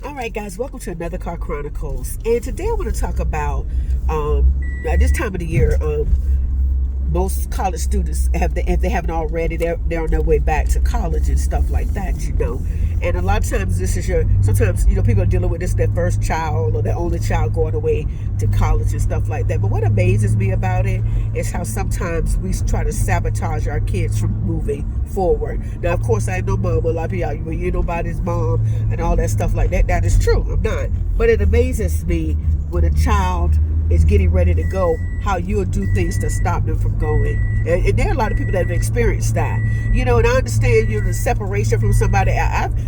All right, guys, welcome to another Car Chronicles. And today I want to talk about at this time of the year, most college students if they haven't already, they're on their way back to college and stuff like that. And a lot of times sometimes people are dealing with this, their first child or their only child going away to college and stuff like that. But what amazes me about it is how sometimes we try to sabotage our kids from moving forward. Now, of course, I ain't no mom. A lot of people, you're nobody's mom and all that stuff like that. That is true. I'm not. But it amazes me when a child is getting ready to go, how you'll do things to stop them from going. And there are a lot of people that have experienced that. And I understand the separation from somebody.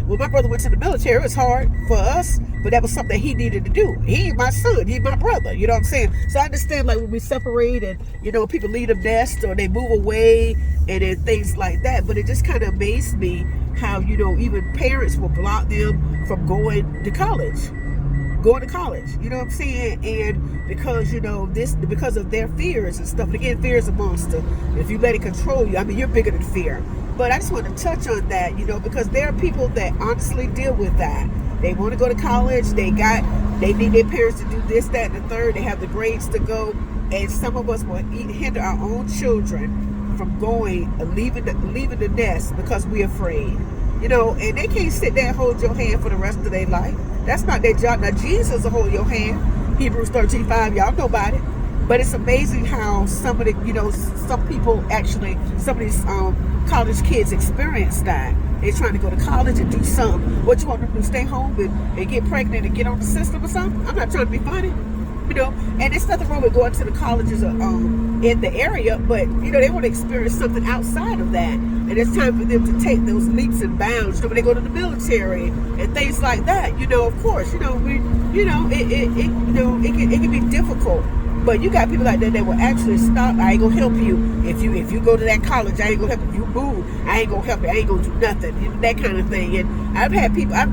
When my brother went to the military, it was hard for us, but that was something that he needed to do. He's my son, he's my brother, you know what I'm saying? So I understand, like, when we separate and, people leave the nest or they move away and then things like that. But it just kind of amazed me how, even parents will block them from going to college. You know what I'm saying? And because because of their fears and stuff. And again, fear is a monster. If you let it control you, you're bigger than fear. But I just want to touch on that, because there are people that honestly deal with that. They want to go to college. They need their parents to do this, that, and the third. They have the grades to go, and some of us will hinder our own children from going, leaving the nest because we're afraid. And they can't sit there and hold your hand for the rest of their life. That's not their job. Now, Jesus will hold your hand. Hebrews 13:5, y'all know about it. But it's amazing how some of these college kids experience that. They're trying to go to college and do something. What you want them to do, stay home and get pregnant and get on the system or something? I'm not trying to be funny. And there's nothing wrong with going to the colleges in the area, but they want to experience something outside of that, and it's time for them to take those leaps and bounds. When they go to the military and things like that, of course, it can be difficult. But you got people like that will actually stop. I ain't gonna help you if you go to that college. I ain't gonna help you. If you move, I ain't gonna help you. I ain't gonna do nothing. That kind of thing. And I've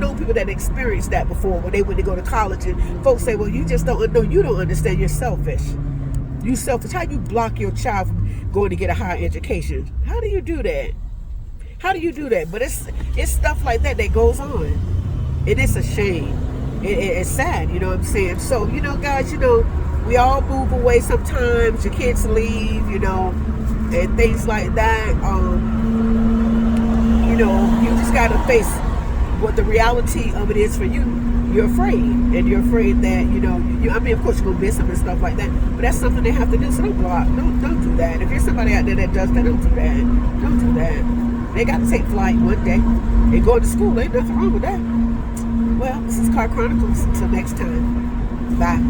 known people that experienced that before when they went to go to college. And folks say, "Well, you just don't know. You don't understand. You're selfish. You selfish. How you block your child from going to get a higher education? How do you do that? But it's stuff like that goes on, and it's a shame. It's sad. You know what I'm saying? So guys, we all move away sometimes. Your kids leave, and things like that. You just got to face what the reality of it is for you. You're afraid, and you're afraid that, of course you're going to miss them and stuff like that, but that's something they have to do, so don't do that. If you're somebody out there that does that, don't do that. They got to take flight one day and go to school. Ain't nothing wrong with that. Well, this is Car Chronicles. Until next time. Bye.